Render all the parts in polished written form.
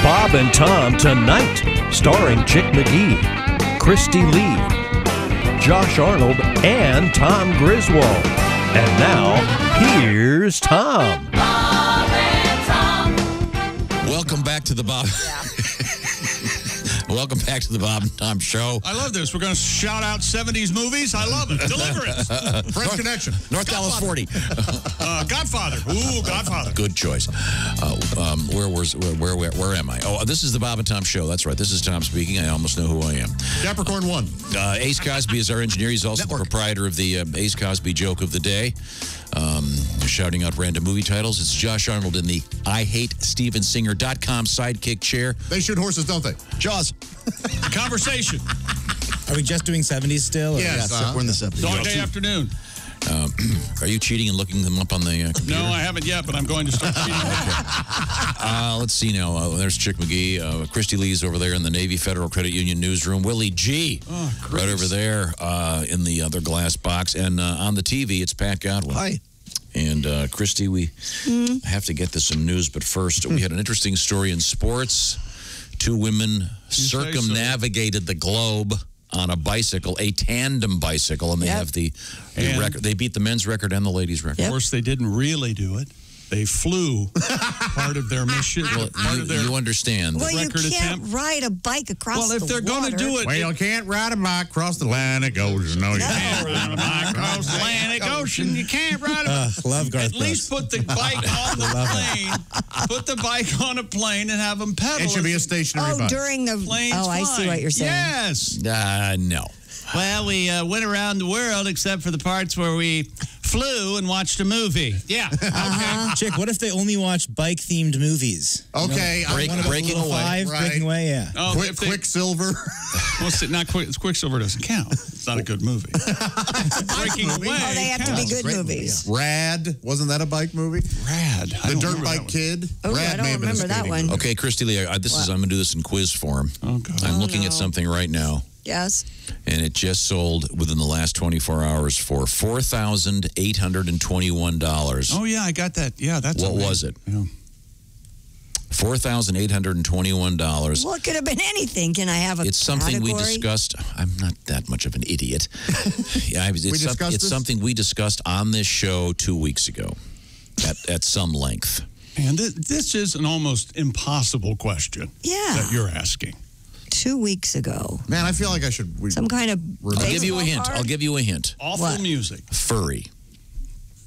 Bob and Tom Tonight, starring Chick McGee, Christy Lee, Josh Arnold, and Tom Griswold. And now, here's Tom. Bob and Tom. Welcome back to the Bob. Welcome back to the Bob and Tom Show. I love this. We're going to shout out 70s movies. I love it. Deliverance. French Connection. North Dallas 40. Godfather. Ooh, Godfather. Good choice. Where am I? Oh, this is the Bob and Tom Show. That's right. This is Tom speaking. I almost know who I am. Capricorn 1. Ace Cosby is our engineer. He's also the proprietor of the Ace Cosby joke of the day. Shouting out random movie titles. It's Josh Arnold in the IHateStevenSinger.com sidekick chair. They shoot horses, don't they? Jaws. Conversation. Are we just doing 70s still? Or? Yes, we're in the 70s. Dog Day Afternoon. Are you cheating and looking them up on the computer? No, I haven't yet, but I'm going to start cheating. Let's see now. There's Chick McGee. Christy Lee's over there in the Navy Federal Credit Union newsroom. Willie G. Right over there in the other glass box. And on the TV, it's Pat Godwin. Hi. And Christy, we have to get to some news, but first, we had an interesting story in sports. Two women circumnavigated the globe on a bicycle, a tandem bicycle, and they have the record. They beat the men's record and the ladies' record. Of course, they didn't really do it. They flew part of their mission. Well, you understand. Well, you record can't attempt. ride a bike across the water. Well, if they're going to do it... Well, you can't ride a bike across the Atlantic Ocean. No, you can't ride a bike across the Atlantic Ocean. You can't ride a bike. Love Garth At least put the bike on the plane. Put the bike on a plane and have them pedal. It should be a stationary bike. During the... Plane's I see fine. what you're saying. Yes. No. Well, we went around the world except for the parts where we flew and watched a movie. Yeah. Okay. Chick, what if they only watch bike-themed movies? Okay. Breaking Away. Breaking Away, yeah. Oh, Quicksilver. Well, not Quicksilver doesn't count. It's not a good movie. Breaking Away. Oh, they have to be good movies. Rad. Wasn't that a bike movie? Rad. The Dirt Bike Kid. Oh, Rad I don't may have been a remember that skating one. movie. Okay, Christy Lee, I'm going to do this in quiz form. Oh, God. I'm looking at something right now. Yes. And it just sold within the last 24 hours for $4,821. Oh, yeah, I got that. Yeah, that's What was it? Yeah. $4,821. Well, it could have been anything. Can I have a It's something we category? discussed. I'm not that much of an idiot. It's discussed this? something we discussed on this show 2 weeks ago at some length. And this is an almost impossible question that you're asking. 2 weeks ago. Man, I feel like I should... Some kind of... I'll give you a hint. card? I'll give you a hint. Awful music. Furry.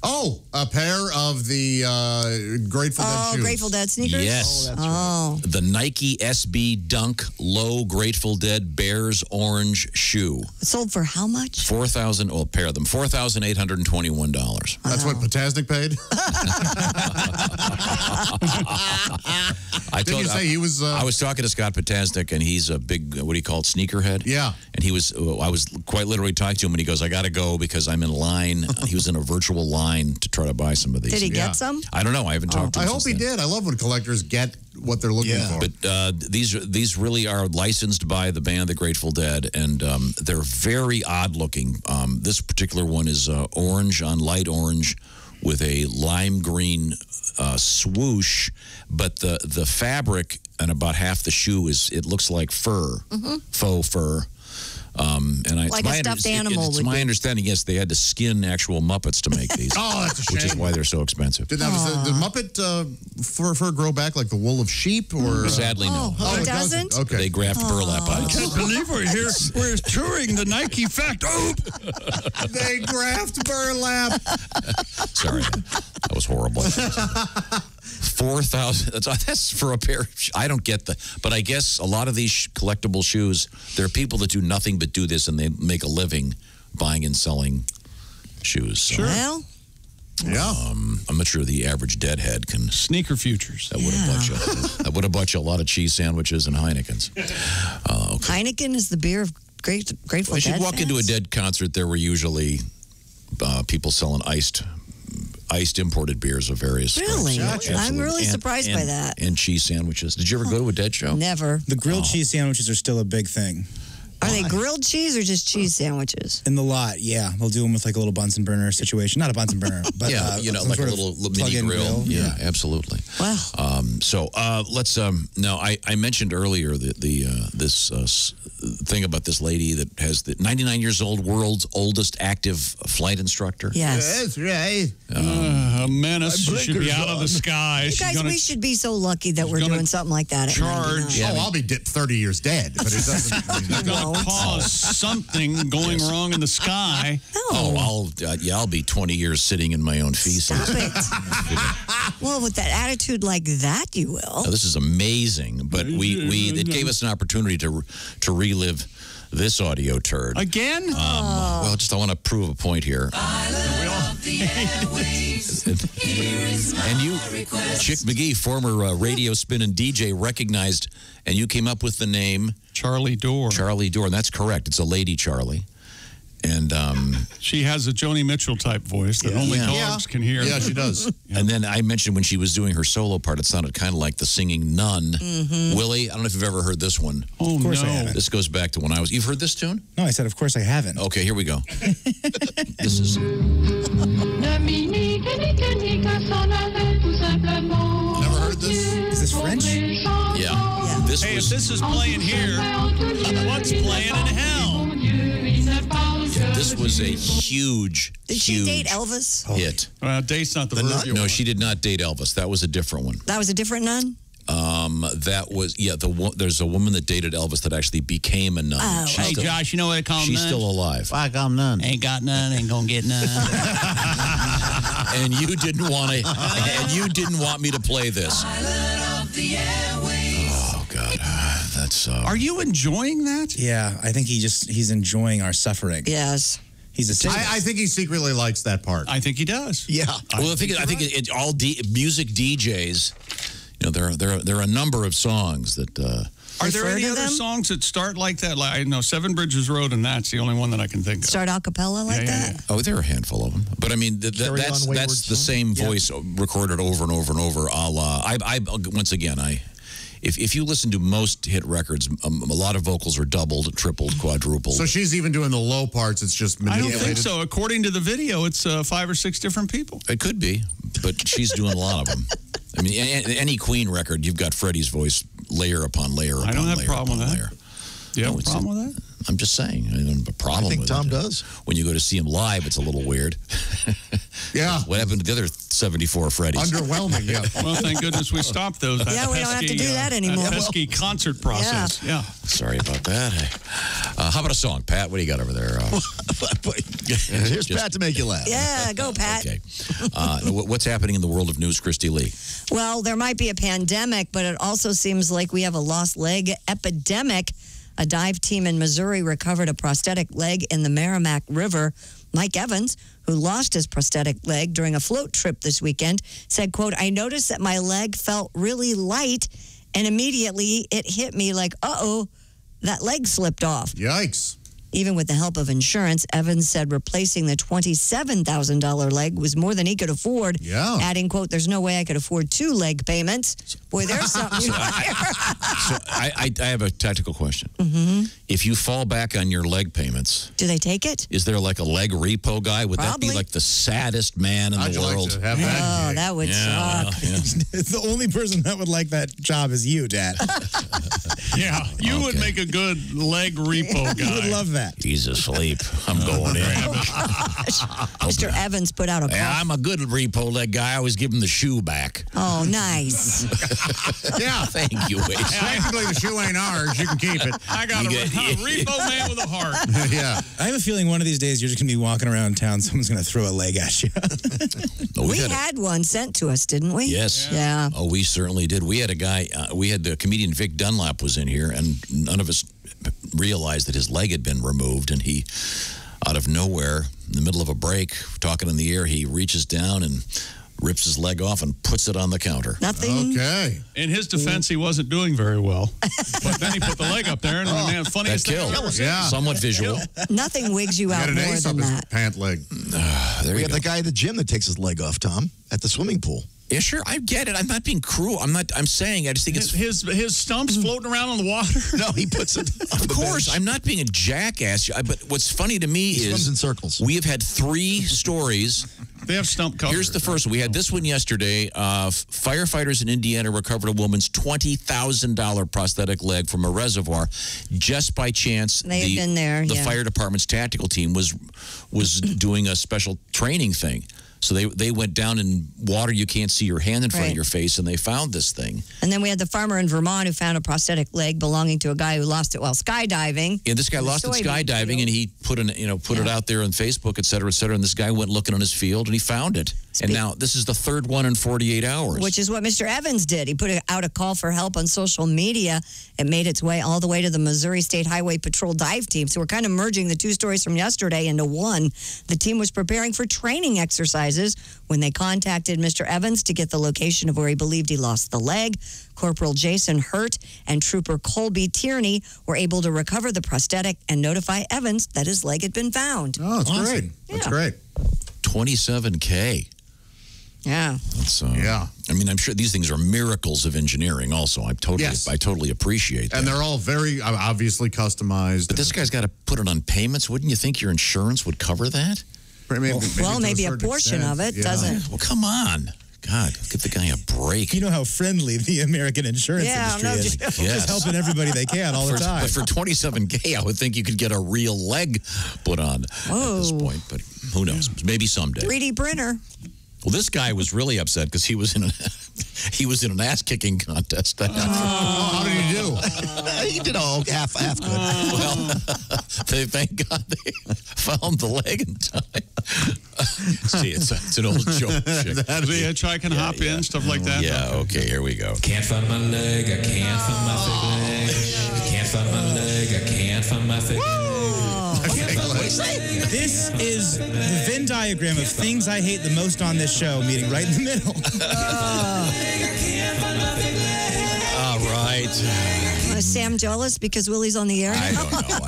Oh, a pair of the Grateful Dead shoes. Oh, Grateful Dead sneakers? Yes. Oh, that's right. The Nike SB Dunk Low Grateful Dead Bears Orange shoe. It sold for how much? $4,000. Pair of them. $4,821. That's what Potasnik paid? Didn't you say he was... I was talking to Scott Potasnik, and he's a big, what do you call it, sneakerhead? Yeah. And I was quite literally talking to him, and he goes, I got to go because I'm in line. He was in a virtual line to try to buy some of these. Did he get some? I don't know. I haven't talked to him. I hope he did. I love when collectors get what they're looking for. But these really are licensed by the band The Grateful Dead, and they're very odd looking. This particular one is orange on light orange with a lime green swoosh, but the fabric and about half the shoe it looks like fur, faux fur. Like a stuffed animal. It's my understanding, yes, they had to skin actual Muppets to make these. Oh, that's a shame. Which is why they're so expensive. Did the Muppet fur grow back like the wool of sheep? Or Sadly, no. Oh, it doesn't? Okay. They graft burlap on I it. can't believe we're here. We're touring the Nike Fact. Oh! They graft burlap. Sorry, that was horrible. 4,000. That's for a pair. I don't get but I guess a lot of these collectible shoes. There are people that do nothing but do this, and they make a living buying and selling shoes. So, Sure. Well, Yeah. I'm not sure the average deadhead can. Sneaker futures. That would have bought you. That would have bought you a lot of cheese sandwiches and Heinekens. Okay. Heineken is the beer of Grateful Well, Dead you walk into a fans? Dead concert, there were usually people selling iced imported beers of various Really? strengths. I'm Absolutely. really surprised by that. And cheese sandwiches. Did you ever go to a Dead show? Never. The grilled cheese sandwiches are still a big thing. Are they grilled cheese or just cheese sandwiches? In the lot, yeah. We'll do them with like a little Bunsen burner situation. Not a Bunsen burner, but Yeah, like a little mini plug-in grill. Yeah, absolutely. Wow. So let's. Now, I mentioned earlier this thing about this lady that has the 99 years old, world's oldest active flight instructor. Yes. That's right. A menace. She should be out of the sky. You guys, we should be so lucky that we're gonna doing something like that at charge- 99. I'll be 30 years dead, but it doesn't. Won't. cause something going wrong in the sky. No. Oh, I'll be 20 years sitting in my own feces. Stop it. Well, with that attitude like that, you will. Now, this is amazing, but it gave us an opportunity to relive this audio turd. Again? Well, I want to prove a point here. And you, Chick McGee, former radio spin and DJ, recognized, and you came up with the name Charlie Dorr. Charlie Dorr. And that's correct. It's a lady Charlie. And She has a Joni Mitchell type voice that only dogs can hear. Yeah, she does. and then I mentioned when she was doing her solo part, it sounded kind of like the singing nun. Willie, I don't know if you've ever heard this one. Oh, Of course I no. haven't. This goes back to when I was. You've heard this tune? No, I said, of course I haven't. Okay, here we go. This is. Never heard this? Is this French? Yeah. This Hey, if was. this is playing here, what's playing in hell? This was a huge, Did she huge date Elvis? hit. Date's not the verb you No, want. she did not date Elvis. That was a different one. That was a different nun? That was there's a woman that dated Elvis that actually became a nun. Oh, She's Hey, still, Josh, you know what they call them? she's still alive. Fuck, I'm none. Ain't got none, ain't gonna get none. And you didn't want to. And you didn't want me to play this. Oh God, that's. Are you enjoying that? Yeah, I think he's enjoying our suffering. Yes. He's a sadist. I think he secretly likes that part. I think he does. Yeah. Well, I think all music DJs. You know, there are a number of songs that. Are there Refer any to other them? songs that start like that? Like, I know Seven Bridges Road, and that's the only one that I can think of. Start a cappella like that? Oh, there are a handful of them, but I mean that's the same voice recorded over and over and over. A la, once again, if you listen to most hit records, a lot of vocals are doubled, tripled, quadrupled. So she's even doing the low parts. It's just I don't manipulated. think so. According to the video, it's 5 or 6 different people. It could be, but she's doing a lot of them. I mean, any Queen record, you've got Freddie's voice layer upon layer upon layer. I don't have a problem upon with that. layer. Do you have No, a it's problem with that? I'm just saying. I don't have a problem with it. Tom does. When you go to see him live, it's a little weird. Yeah. What happened to the other 74 Freddies? Underwhelming, yeah. Well, thank goodness we stopped those. Yeah, we don't have to do that anymore. Pesky concert process. Yeah. Sorry about that. How about a song, Pat? What do you got over there? Here's Pat to make you laugh. Yeah, go, Pat. Okay. What's happening in the world of news, Christy Lee? Well, there might be a pandemic, but it also seems like we have a lost leg epidemic. A dive team in Missouri recovered a prosthetic leg in the Merrimack River. Mike Evans, who lost his prosthetic leg during a float trip this weekend, said, quote, "I noticed that my leg felt really light, and immediately it hit me like, uh-oh, that leg slipped off." Yikes. Even with the help of insurance, Evans said replacing the $27,000 leg was more than he could afford. Yeah. Adding, quote, "There's no way I could afford 2 leg payments." Boy, there's something. So I have a tactical question. If you fall back on your leg payments, Do they take it? is there like a leg repo guy? Would that be Probably. like the saddest man in I'd the like world? to have that. Oh, gig. that would suck. The only person that would like that job is you, Dad. Yeah. You would Okay. make a good leg repo guy. You would love that. He's asleep. I'm going in. Mr. Evans put out a call. Yeah, I'm a good repo leg guy. I always give him the shoe back. Oh, nice. Yeah. Thank you, Waze. Technically, the shoe ain't ours. You can keep it. I got You a get- repo man with a heart. Yeah. I have a feeling one of these days you're just going to be walking around town. Someone's going to throw a leg at you. Oh, We had one sent to us, didn't we? Yes. Yeah. Oh, we certainly did. We had a guy, we had the comedian Vic Dunlap was in here, and none of us realized that his leg had been removed, and he, out of nowhere, in the middle of a break, talking in the air, he reaches down and rips his leg off and puts it on the counter. Nothing. Okay. In his defense, he wasn't doing very well. But then he put the leg up there, and man, That funniest thing I've killed. ever seen. Yeah. Somewhat visual. Nothing wigs you out Got an more ace than up his that. pant leg. There We you have go. the guy at the gym that takes his leg off, Tom, at the swimming pool. Yeah, sure. I get it. I'm not being cruel. I'm saying. I just think it's his stumps floating around on the water. No, he puts it. Of course, I'm not being a jackass. But what's funny to me He swims is in circles. we have had 3 stories. They have stump cover. Here's the first one. We had this one yesterday. Firefighters in Indiana recovered a woman's $20,000 prosthetic leg from a reservoir just by chance. They've been there. The Yeah. fire department's tactical team was doing a special training thing. So they went down in water you can't see your hand in front Right. of your face, and they found this thing. And then we had the farmer in Vermont who found a prosthetic leg belonging to a guy who lost it while skydiving. And this guy In the lost it soybean skydiving, field. and he put it out there on Facebook, et cetera, et cetera. And this guy went looking on his field, and he found it. And now this is the 3rd one in 48 hours. Which is what Mr. Evans did. He put out a call for help on social media. It made its way all the way to the Missouri State Highway Patrol dive team. So we're kind of merging the 2 stories from yesterday into one. The team was preparing for training exercises when they contacted Mr. Evans to get the location of where he believed he lost the leg. Corporal Jason Hurt and Trooper Colby Tierney were able to recover the prosthetic and notify Evans that his leg had been found. Oh, that's great. That's Yeah. great. $27K. Yeah. That's, Yeah. I mean, I'm sure these things are miracles of engineering. Also, I totally appreciate that. And they're all very obviously customized. But this guy's got to put it on payments. Wouldn't you think your insurance would cover that? Maybe a portion of it doesn't. Well, come on. God, give the guy a break. You know how friendly the American insurance industry is. Yes. Just helping everybody they can all the time. But for $27K, I would think you could get a real leg put on at this point. But who knows? Maybe someday. 3D printer. Well, this guy was really upset because he was in an ass kicking contest. How did he do? He did all half good. Well, thank God they found the leg in time. See, it's an old joke. The hitchhike and hop in, stuff like that. Yeah, okay, here we go. Can't find my leg, I can't find my thick leg. I can't find my leg, I can't find my thick leg. This is the Venn diagram of things I hate the most on this show, meeting right in the middle. All right. Is Sam jealous because Willie's on the air? I don't know.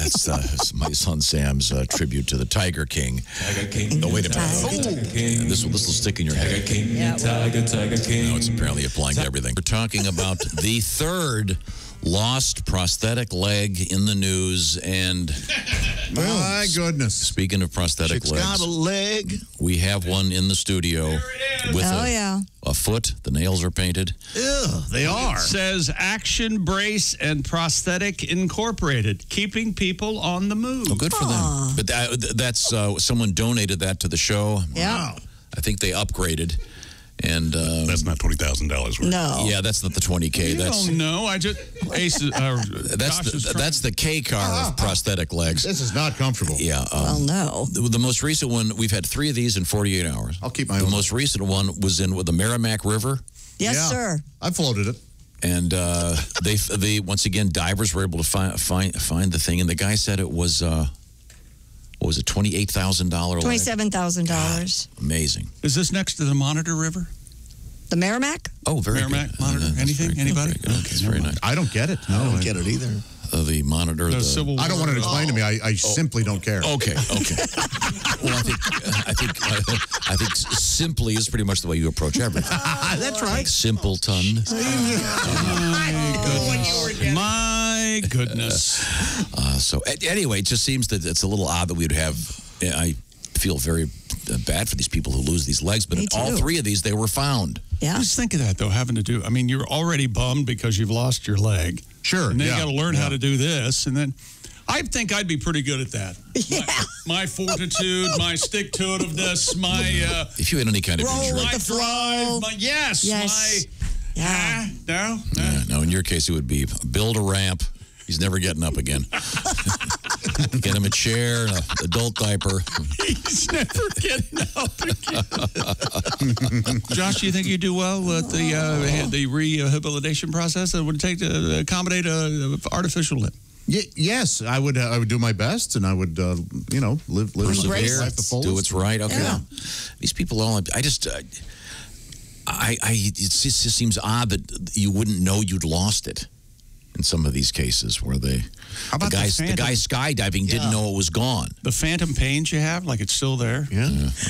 That's my son Sam's tribute to the Tiger King. Oh, wait a minute. This will stick in your head. Tiger King. No, it's apparently applying to everything. We're talking about the 3rd lost prosthetic leg in the news. And my goodness. Speaking of prosthetic Chick's legs, got a leg. we have one in the studio with a foot. The nails are painted. Ew, they are. It says Action Brace and Prosthetic Incorporated, keeping people on the move. Well, good for them. But that's someone donated that to the show. Yeah. I think they upgraded. And that's not $20,000 worth. No. Yeah, that's not the 20K. You that's don't know. I just that's the K car of prosthetic legs. This is not comfortable. Yeah. Well, no. The most recent one, we've had 3 of these in 48 hours. I'll keep my The own. most recent one was in the Merrimack River. Yes, Yeah. sir. I floated it. And they once again, divers were able to find the thing. And the guy said it was, what was it, $28,000? $27,000. Amazing. Is this next to the Monitor River? The Merrimack? Oh, very Merrimack, good. Monitor, That's anything? very good, Anybody? very good. Okay, That's never very mind. nice. I don't get it. No, I don't get it either. The Monitor. The Civil War. I don't want it explained to me. I simply don't care. Okay. Well, I think simply is pretty much the way you approach everything. That's right. Simpleton. My goodness. So anyway, it just seems that it's a little odd that we would have. I feel very bad for these people who lose these legs, but Me all too. 3 of these they were found. Yeah. Just think of that, though, having to do. I mean, you're already bummed because you've lost your leg. Sure. And then yeah, you got to learn yeah. how to do this. And then I think I'd be pretty good at that. Yeah. My fortitude, my stick-to-itiveness, my If you had any kind of Roll injury, with the flow. drive, yes. Yeah. No. no, in your case it would be build a ramp. He's never getting up again. Get him a chair, an adult diaper. He's never getting up again. Josh, do you think you do well with the rehabilitation process that would take to accommodate an artificial limb? Yes, I would do my best, and I would, live my Persevere, life the fullest. do what's right. Okay. Yeah. These people all, it just seems odd that you wouldn't know you'd lost it. in some of these cases where the about guy the skydiving didn't know it was gone. The phantom pains you have, like it's still there. Yeah.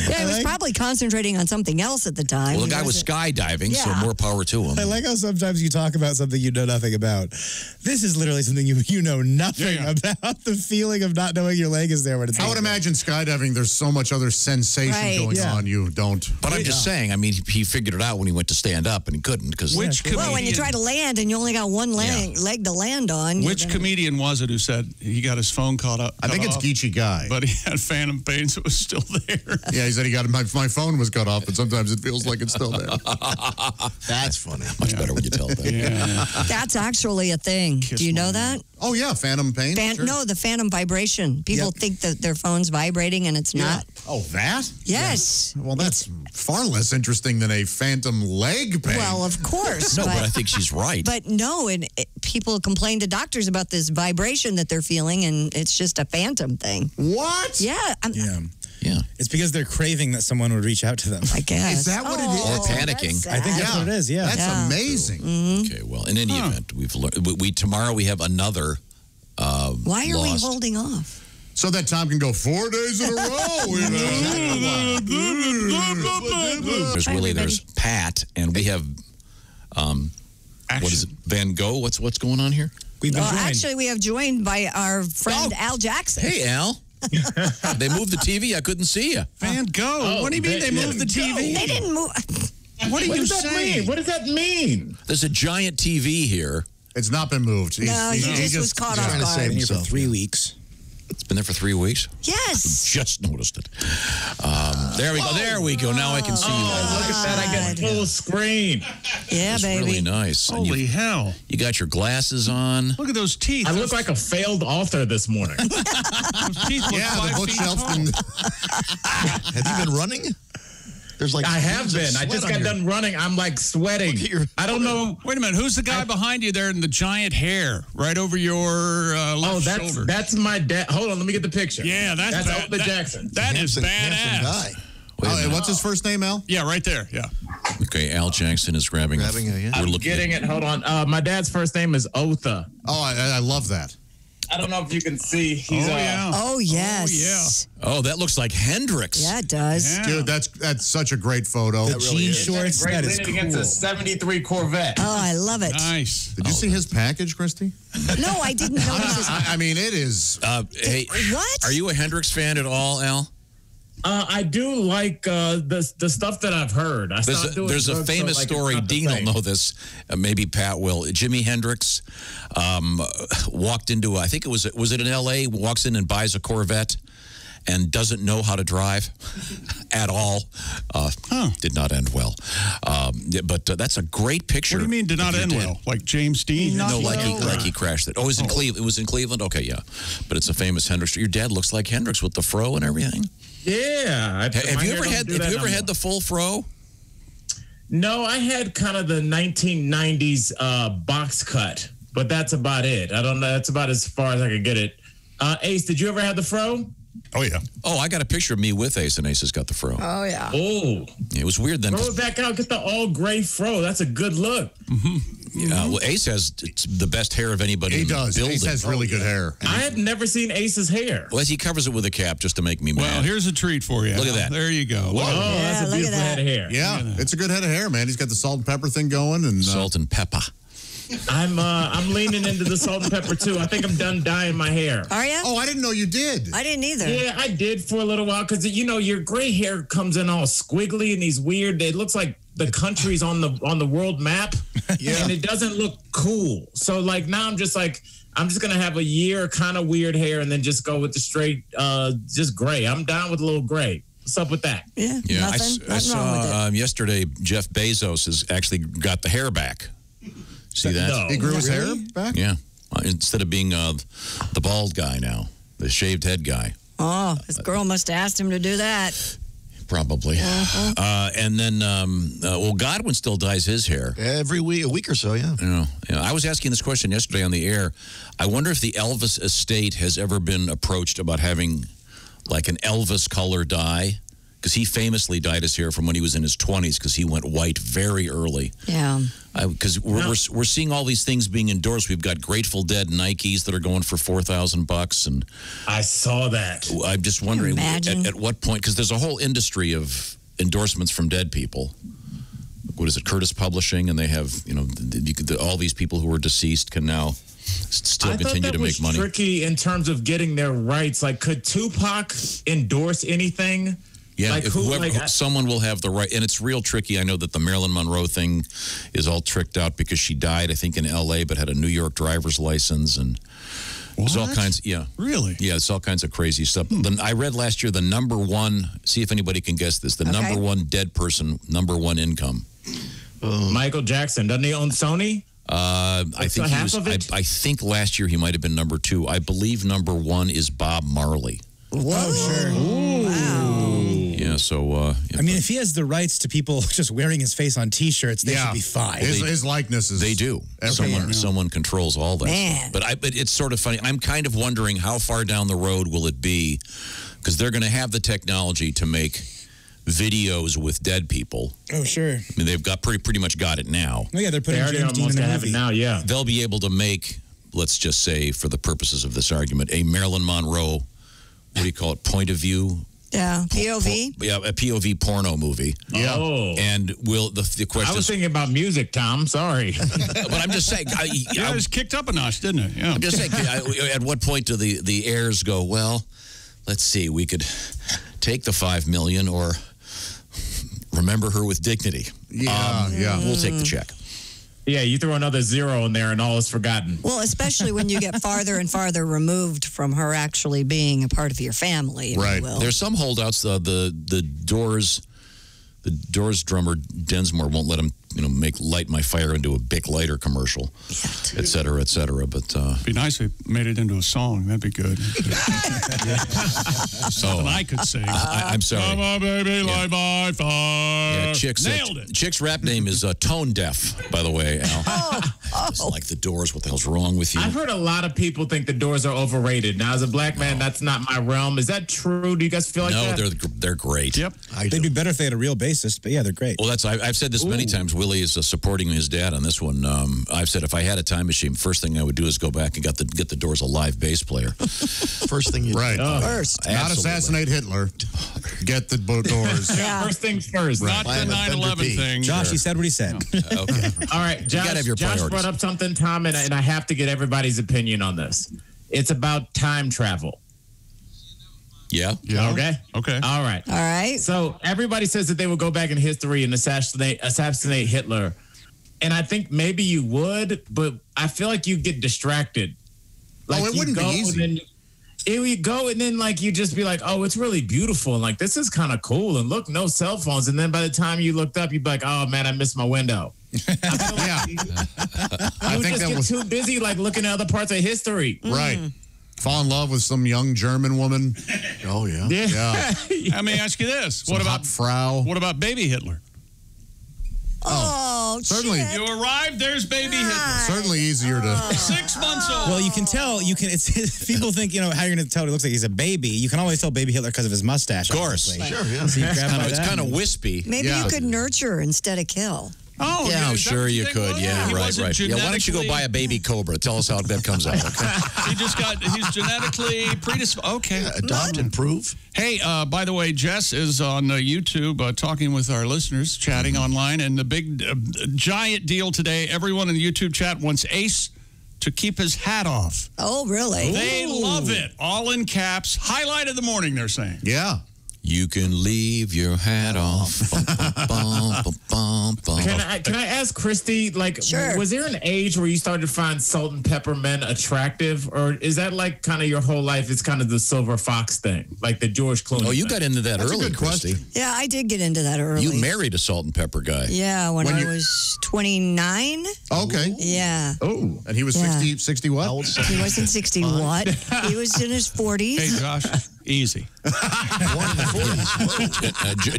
Yeah, he was probably concentrating on something else at the time. Well, the He guy was wasn't- skydiving, so Yeah. more power to him. I like how sometimes you talk about something you know nothing about. This is literally something you know nothing about. The feeling of not knowing your leg is there when it's. I would imagine skydiving, there's so much other sensation Right. going on, you don't. But I'm just saying, I mean, he figured it out when he went to stand up, and he couldn't because. Well, when you try to land and you only got one leg to land on. Which you're gonna- comedian was it who said he got his phone caught up? I think it's Geechee Guy. But he had phantom pains. It was still there. Yeah, he said he got my phone was cut off, and sometimes it feels like it's still there. That's funny. Much better when you tell that. Yeah. That's actually a thing. Do you know that? Oh yeah, phantom pain. Sure. No, the phantom vibration. People think that their phone's vibrating and it's not. Oh, that? Yes. Well, that's far less interesting than a phantom leg pain. Well, of course. No, but I think she's right. But no, people complain to doctors about this vibration that they're feeling, and it's just a phantom thing. What? Yeah. Yeah. It's because they're craving that someone would reach out to them. I guess. Is that what it is? Or panicking. I think that's what it is. Yeah. That's Yeah. amazing. Okay, well, in any event, we've learned. Tomorrow we have another. Why are we lost. holding off? So that Tom can go 4 days in a row. There's Willie. There's Pat, and we have. What is it? Van Gogh. What's going on here? We've been Well, joined. actually, we have joined by our friend Al Jackson. Hey, Al. They moved the TV. I couldn't see you. Van Gogh. What do you mean they moved the TV? They didn't move. What are you saying? What does that mean? There's a giant TV here. It's not been moved. No, he just was caught off trying to guard. save Been here for himself. 3 weeks. It's been there for 3 weeks. Yes. Just noticed it. There we go. There we go. Now I can see you. Look at that. I get full screen. Yeah, It's baby. really nice. And Holy hell. you got your glasses on. Look at those teeth. I look like a failed author this morning. Those teeth look Yeah, 5 the feet bookshelf's tall. been. Have you been running? There's like I have been. I just got done running. I'm like sweating. I don't know. Wait a minute. Who's the guy behind you there in the giant hair right over your left shoulder? that's my dad. Hold on, let me get the picture. Yeah, that's Elton Jackson. That is Handsome badass. guy. Wait a minute. What's his first name, Al? Yeah, right there. Yeah. Okay, Al Jackson is grabbing. Grabbing it, yeah. We're I'm looking getting at, it. Hold on. My dad's first name is Otha. Oh, I love that. I don't know if you can see. He's yeah. Oh, yes. Oh, that looks like Hendrix. Yeah, it does. Yeah. Dude, that's such a great photo. The jean shorts, great that is leaning against cool. a 73 Corvette. Oh, I love it. Nice. Did you see his package, Christy? No, I didn't notice this. I mean, it is. Hey, What? are you a Hendrix fan at all, Al? I do like the stuff that I've heard. I stopped doing There's a drugs, so, famous like, it's story. not the Dean will same. know this. Maybe Pat will. Jimi Hendrix walked into, I think was it in L.A., walks in and buys a Corvette and doesn't know how to drive at all. Did not end well. But that's a great picture. What do you mean did not end well? Like James Dean? No, like he crashed it. Oh, it was in Cleveland. It was in Cleveland? Okay, yeah. But it's a famous Hendrix. Your dad looks like Hendrix with the fro and everything. Yeah. Have you ever had the full fro? No, I had kind of the 1990s box cut, but that's about it. I don't know. That's about as far as I could get it. Ace, did you ever have the fro? Oh, yeah. Oh, I got a picture of me with Ace, and Ace has got the fro. Oh, yeah. Oh. It was weird then. Grow it back out. Get the all gray fro. That's a good look. Yeah, well, Ace has the best hair of anybody He in the does. building. Ace has really good hair. I have never seen Ace's hair. Well, he covers it with a cap just to make me mad. Well, here's a treat for you. Look at that. There you go. Look at Oh, that. that's a look at beautiful that. head of hair. Yeah, it's a good head of hair, man. He's got the salt and pepper thing going, and Salt and pepper. I'm leaning into the salt and pepper too. I think I'm done dyeing my hair. Are you? Oh, I didn't know you did. I didn't either. Yeah, I did for a little while because your gray hair comes in all squiggly and these weird. It looks like the country's on the world map, and it doesn't look cool. So like now I'm just gonna have a year kind of weird hair and then just go with the straight, just gray. I'm down with a little gray. What's up with that? Yeah, Yeah, nothing I wrong with saw it. yesterday Jeff Bezos has actually got the hair back. See that? No. He grew his hair back? Yeah. Instead of being the bald guy now, the shaved head guy. Oh, this girl must have asked him to do that. Probably. And then, Godwin still dyes his hair. Every week, a week or so, yeah. I was asking this question yesterday on the air. I wonder if the Elvis estate has ever been approached about having like an Elvis color dye. Because he famously dyed his hair from when he was in his 20s because he went white very early. Yeah. Because we're seeing all these things being endorsed. We've got Grateful Dead Nikes that are going for $4,000, and I saw that. I'm just wondering at what point, because there's a whole industry of endorsements from dead people. What is it, Curtis Publishing, and they have all these people who are deceased can now still continue to make money. Tricky in terms of getting their rights. Like, could Tupac endorse anything? Yeah, like if someone will have the right, and it's real tricky. I know that the Marilyn Monroe thing is all tricked out because she died, I think, in L.A., but had a New York driver's license, and there's all kinds. Yeah, really? Yeah, it's all kinds of crazy stuff. I read last year the number one. See if anybody can guess this. The number one dead person, number one income. Michael Jackson. Doesn't he own Sony? I think he was. I think last year he might have been number 2. I believe number 1 is Bob Marley. Whoa! Oh, sure. Wow. Yeah. So. I mean, if he has the rights to people just wearing his face on T-shirts, they should be fine. His likeness is. They do. Someone controls all that. Man. But it's sort of funny. I'm kind of wondering how far down the road will it be, because they're going to have the technology to make videos with dead people. Oh, sure. I mean, they've got pretty much got it now. Oh, yeah, they're putting James Dean in a movie. Now, yeah. They'll be able to make, let's just say, for the purposes of this argument, a Marilyn Monroe, what do you call it, point of view? Yeah, POV? A POV porno movie. Yeah. Oh. And will the question I was thinking about music, Tom. Sorry. But I'm just saying. It was kicked up a notch, didn't it? Yeah. I'm just saying, at what point do the heirs go, well, let's see, we could take the $5 million or remember her with dignity. Yeah, We'll take the check. Yeah, you throw another 0 in there and all is forgotten. Well, especially when you get farther and farther removed from her actually being a part of your family. If you will. There's some holdouts. The Doors drummer Densmore won't let him, light my fire into a Bic lighter commercial, et cetera, et cetera. But it'd be nice if we made it into a song. That'd be good. Something I could sing. I'm sorry. Come on, baby, light my fire. Yeah, Nailed it. Chick's rap name is Tone Deaf, by the way, Al. It's like the Doors. What the hell's wrong with you? I've heard a lot of people think the Doors are overrated. Now, as a black man, that's not my realm. Is that true? Do you guys feel like that? No, they're great. Yep. They'd be better if they had a real bassist, but yeah, they're great. Well, I've said this many times. Willie is supporting his dad on this one. I've said if I had a time machine, first thing I would do is go back and get the Doors a live bass player. First thing you do. First. Not assassinate Hitler. Get the Doors. Yeah. First things first. Not the 9/11 thing. Josh, he said what he said. Okay. All right, Josh brought up something, Tom, and I have to get everybody's opinion on this. It's about time travel. Yeah. Okay. All right. So everybody says that they would go back in history and assassinate Hitler. And I think maybe you would, but I feel like you get distracted. Like it wouldn't be easy. It would go and then you just be like, oh, it's really beautiful. And this is kind of cool. And look, no cell phones. And then by the time you looked up, you'd be like, oh man, I missed my window. I think just get too busy looking at other parts of history. Right. Fall in love with some young German woman. Oh yeah. Yeah. Let me ask you this: What about Frau? What about baby Hitler? Oh, certainly. shit. You arrived. There's baby Hitler. Certainly easier to. 6 months old. Well, you can tell. It's people think how you're going to tell he looks like he's a baby. You can always tell baby Hitler because of his mustache. Of course. Obviously. Sure, yeah. So It's kind of wispy. Maybe you could nurture instead of kill. Oh, yeah, sure you could. Yeah, right. Yeah, why don't you go buy a baby cobra? Tell us how that comes out. Okay? He's genetically predisposed. Okay. Yeah, adopt and prove. Hey, by the way, Jess is on YouTube talking with our listeners, chatting online, and the big giant deal today, everyone in the YouTube chat wants Ace to keep his hat off. Oh, really? They love it. All in caps. Highlight of the morning, they're saying. Yeah. You can leave your hat off. Can I ask Christy, Sure. was there an age where you started to find salt and pepper men attractive? Or is that kind of your whole life? It's kind of the silver fox thing, like the George Clooney Oh, you thing? got into that That's a early, good Christy. question. Yeah, I did get into that early. You married a salt and pepper guy. Yeah, when I was 29. Okay. Yeah. Oh, and he was 60 what? He wasn't 60 what? He was in his 40s. Hey, Josh, easy.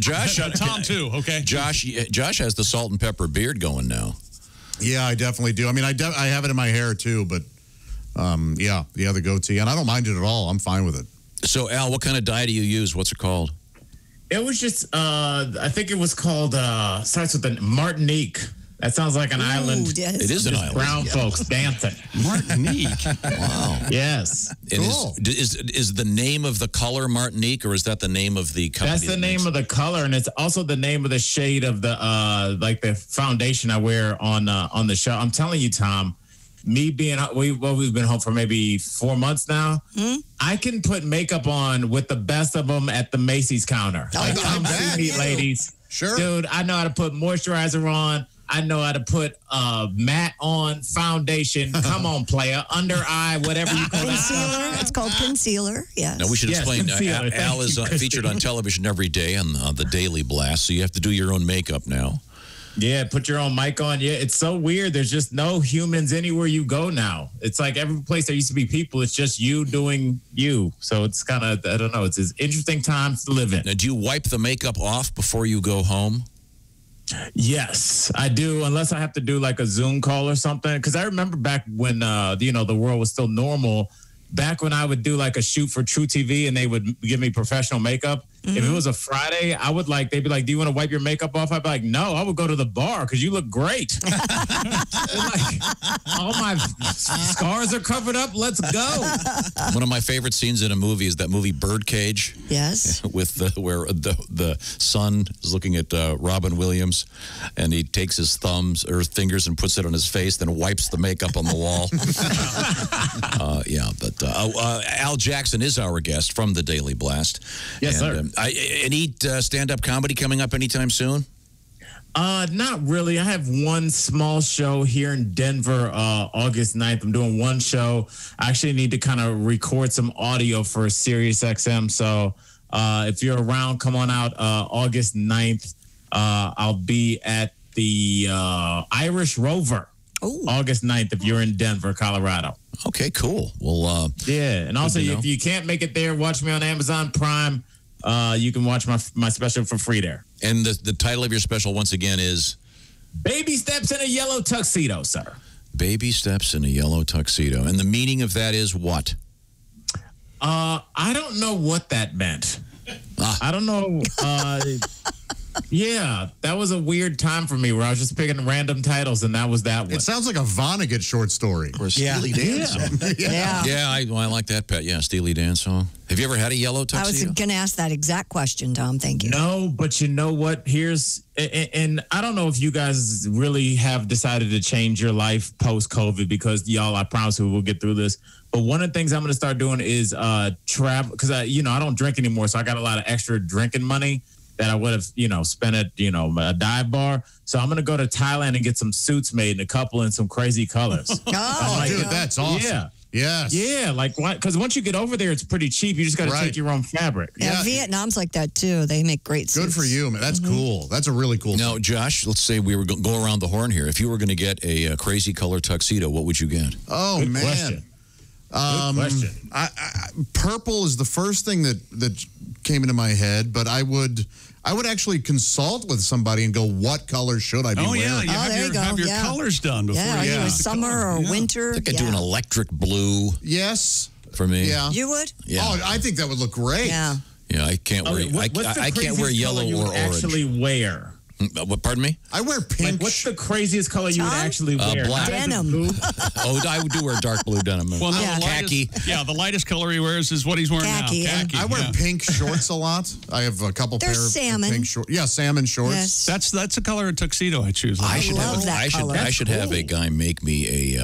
Josh, Tom too. Okay. Josh has the salt and pepper beard going now. Yeah, I definitely do. I mean, I have it in my hair too, but the goatee, and I don't mind it at all. I'm fine with it. So, Al, what kind of dye do you use? What's it called? It was just, I think it was called, starts with the Martinique. That sounds like an island. yes. It is an Just island. brown folks dancing. Martinique. Wow. Yes. And is the name of the color Martinique, or is that the name of the company? That's the name of the color, and it's also the name of the shade of the like the foundation I wear on the show. I'm telling you, Tom, me being we've been home for maybe 4 months now. I can put makeup on with the best of them at the Macy's counter. Come see me, ladies. Sure, dude. I know how to put moisturizer on. I know how to put matte on, foundation. Come on, player. Under eye, whatever you call Concealer. It's called concealer. Yes. Now, we should explain, concealer. Al is featured on television every day on the Daily Blast, so you have to do your own makeup now. Yeah, put your own mic on. Yeah, it's so weird. There's just no humans anywhere you go now. It's like every place there used to be people, it's just you doing you. So it's kind of, I don't know, it's an interesting times to live in. Now, do you wipe the makeup off before you go home? Yes, I do, unless I have to do like a Zoom call or something. Because I remember back when, the world was still normal, back when I would do like a shoot for True TV and they would give me professional makeup. If it was a Friday, they'd be like, do you want to wipe your makeup off? I'd be like, no, I would go to the bar because you look great. Like, all my scars are covered up. Let's go. One of my favorite scenes in a movie is that movie Birdcage. Yes. With where the son is looking at Robin Williams, and he takes his fingers and puts it on his face, then wipes the makeup on the wall. Al Jackson is our guest from the Daily Blast. Yes, sir. Any stand-up comedy coming up anytime soon? Not really. I have one small show here in Denver, August 9th. I'm doing one show. I actually need to kind of record some audio for Sirius XM. So if you're around, come on out August 9th. I'll be at the Irish Rover. Ooh. August 9th if you're in Denver, Colorado. Okay, cool. Well, yeah. And also, if you can't make it there, watch me on Amazon Prime. You can watch my special for free there. And the title of your special, once again, is? Baby Steps in a Yellow Tuxedo, sir. Baby Steps in a Yellow Tuxedo. And the meaning of that is what? I don't know what that meant. I don't know. Yeah, that was a weird time for me where I was just picking random titles, and that was that one. It sounds like a Vonnegut short story. Or a Steely Dan song. Yeah. I like that, Pat. Yeah, Steely Dan song. Have you ever had a yellow I tuxedo? was going to ask that exact question, Tom. Thank you. No, but you know what? And I don't know if you guys really have decided to change your life post-COVID, because y'all, I promise you we'll get through this. But one of the things I'm going to start doing is travel, because I don't drink anymore, so I got a lot of extra drinking money that I would have, spent at, a dive bar. So I'm going to go to Thailand and get some suits made, and a couple in some crazy colors. Dude, that's awesome. Yeah. Yes. Yeah, because once you get over there, it's pretty cheap. You just got to take your own fabric. Yeah, Vietnam's like that too. They make great suits. Good for you, man. That's cool. That's a really cool Now, Josh, let's say we were go around the horn here. If you were going to get a crazy color tuxedo, what would you get? Oh, Good man. question. Good question. Purple is the first thing that came into my head, but I would actually consult with somebody and go, what color should I be wearing? You have your colors done before. Yeah, are you a summer or winter? I think I'd do an electric blue. Yes. For me. Yeah. You would? Yeah. Oh, I think that would look great. Yeah. Yeah, I can't wear. I can't wear yellow or orange. Actually wear. What? Pardon me? I wear pink. Like, what's the craziest color you would actually wear? Black. Denim. I do wear dark blue denim. Well, no, khaki. The lightest color he wears is what he's wearing Khaki, now. Khaki. I wear pink shorts a lot. I have a couple They're pair salmon. of pink shorts. Yeah, salmon shorts. Yes. That's a color of tuxedo I choose. I should love that color. I should have a guy make me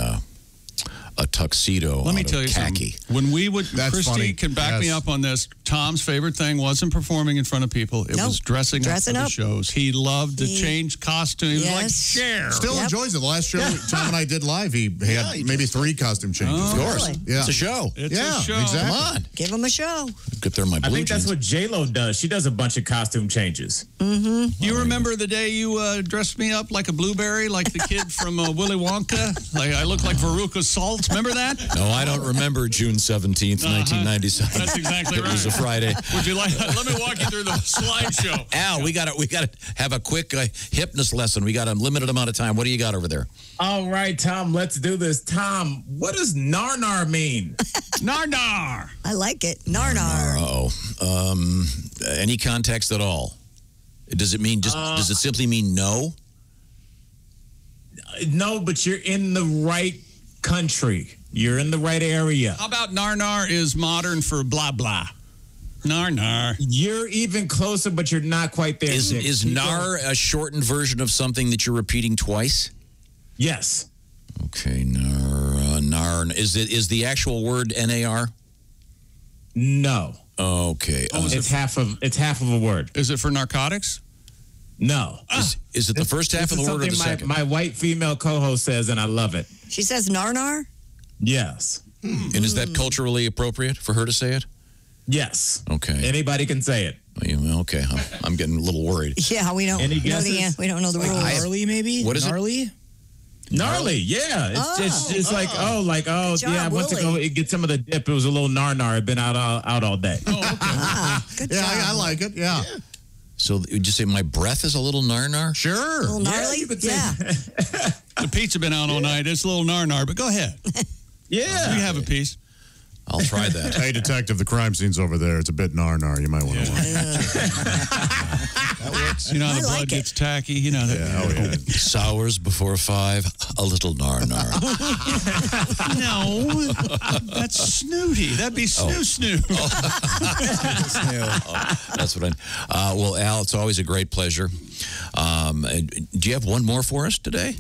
a tuxedo. Let me out tell of you khaki. something. When we would, That's Christy funny. can back me Yes. up on this. Tom's favorite thing wasn't performing in front of people. It was dressing up for the shows. He loved to change costume. He was like, share. Still enjoys it. The last show Tom and I did live, he had maybe 3 costume changes. Of course. Really? Yeah. It's a show. It's a show. Exactly. Come on. Give him a show. Get there in my blue I think that's jeans. what J-Lo does. She does a bunch of costume changes. You remember the day you dressed me up like a blueberry, like the kid from Willy Wonka? Like I looked like Veruca Salt. Remember that? No, I don't remember June 17th, 1997. That's exactly right. It was a Friday. Would you like? Let me walk you through the slideshow. Al, we got to have a quick hypnotist lesson. We got a limited amount of time. What do you got over there? All right, Tom, let's do this. Tom, what does nar mean? Nar. I like it. Nar. Any context at all? Does it mean does it simply mean no? No, but you're in the right country. You're in the right area. How about nar is modern for blah blah? Nar. You're even closer, but you're not quite there. Is nar a shortened version of something that you're repeating twice? Yes. Okay, nar. Is the actual word NAR? No. Okay. It's half of a word. Is it for narcotics? No. Is it the first half of the word or the second? My white female co-host says, and I love it. She says nar? Yes. And is that culturally appropriate for her to say it? Yes. Okay. Anybody can say it. Okay. I'm getting a little worried. Yeah, we don't know we don't know the rules. Gnarly, maybe? What is gnarly? Gnarly, yeah. It's like, I went to go get some of the dip. It was a little nar. I've been out all day. Good job. I like it. Yeah. So would you say my breath is a little nar? Sure. A little gnarly? Yeah. The pizza been out all night. It's a little nar, but go ahead. Yeah. You have a piece. I'll try that. Hey, detective, the crime scene's over there. It's a bit nar. You might want to watch. That works. You know how the blood gets tacky. You know that. Yeah. Sours before 5, a little nar. No, that's snooty. That'd be snoo. That's what well, Al, it's always a great pleasure. Do you have one more for us today?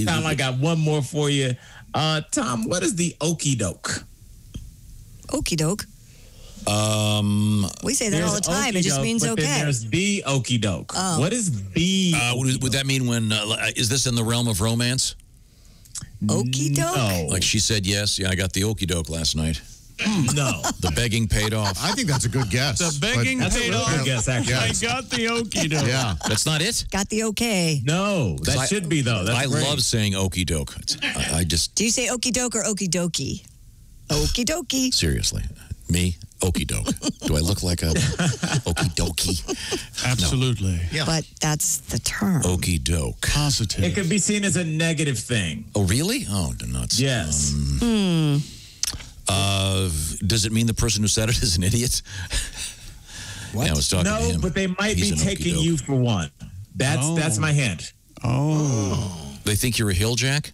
Tom, I got one more for you. Tom, what is the okie doke? Okie doke. We say that all the time. It just means okay. Then there's the okie doke. Oh. What is the? Would that mean when? Is this in the realm of romance? Okie doke. No. Like she said yes. Yeah, I got the okie doke last night. No. The begging paid off. I think that's a good guess. The begging paid off. Good guess, actually. I got the okie doke. Yeah. That's not it? Got the okay. No, that should be though. That's I great. love saying okie doke. I just Do you say okie doke or okie dokie? Okie dokie. seriously, me okie doke. Do I look like a okie dokie? Absolutely. Yeah. But that's the term. Okie doke. Positive. It could be seen as a negative thing. Oh, really? Oh, nuts. Yes. Does it mean the person who said it is an idiot? What? Yeah, I was talking to No, him. but they might He's be an taking okie-doke. you for one. That's my hint. They think you're a hill jack?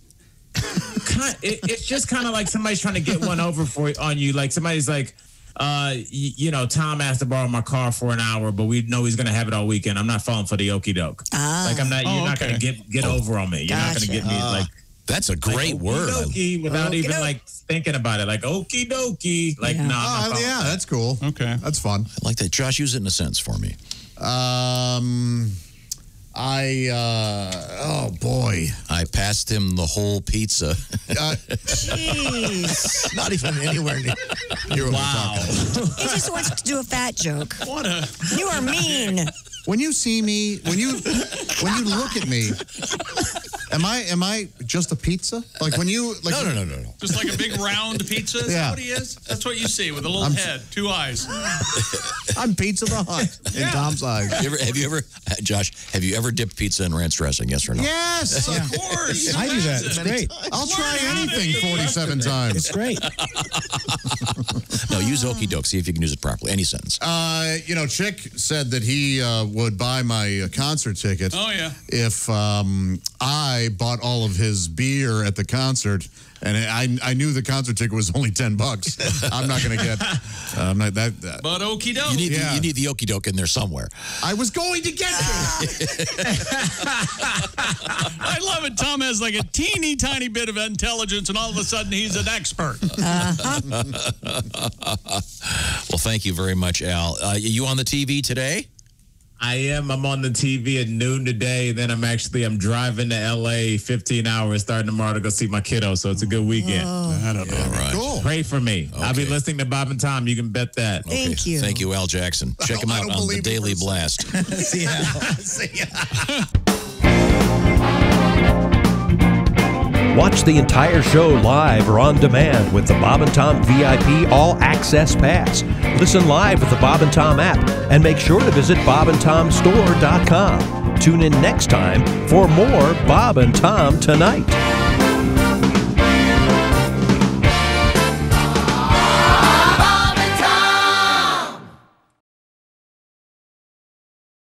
It's just kind of like somebody's trying to get one over on you. Like somebody's like, Tom asked to borrow my car for an hour, but we know he's going to have it all weekend. I'm not falling for the okie doke. Like I'm not. You're not going to get over on me. You're not going to get me like. That's a great word. Okie without even like thinking about it. Like okie dokie. Like Yeah. nah. Yeah, that's cool. Okay. That's fun. I like that. Josh, use it in a sense for me. Oh boy. I passed him the whole pizza. Jeez. Not even anywhere near. Wow. He just wants to do a fat joke. What a. You are mean. When you see me, when you look at me, am I just a pizza? Like when you like No. Just like a big round pizza? Is that Yeah. what he is? That's what you see with a little head, 2 eyes. I'm Pizza the Hut in Tom's eyes. Josh, have you ever dipped pizza in ranch dressing? Yes or no? Yes. Of course. I do that. It's great. I'll try Learn how to anything eat. 47 times. It's great. No, use okie doke. See if you can use it properly. Any sentence. Chick said that he would buy my concert ticket. Oh, yeah. If I bought all of his beer at the concert, and I knew the concert ticket was only $10. I'm not going to get. I'm not that. But okie doke. You need the okie doke in there somewhere. I was going to get it. I love it. Tom has like a teeny tiny bit of intelligence, and all of a sudden he's an expert. Well, thank you very much, Al. You on the TV today? I am. I'm on the TV at noon today. Then I'm driving to LA 15 hours starting tomorrow to go see my kiddo. So it's a good weekend. All right. Cool. Pray for me. I'll be Okay. listening to Bob and Tom. You can bet that. Thank you. Thank you, Al Jackson. Check him I out don't on the believe you Daily for a Blast. See ya. Watch the entire show live or on demand with the Bob and Tom VIP All Access Pass. Listen live with the Bob and Tom app and make sure to visit bobandtomstore.com. Tune in next time for more Bob and Tom Tonight.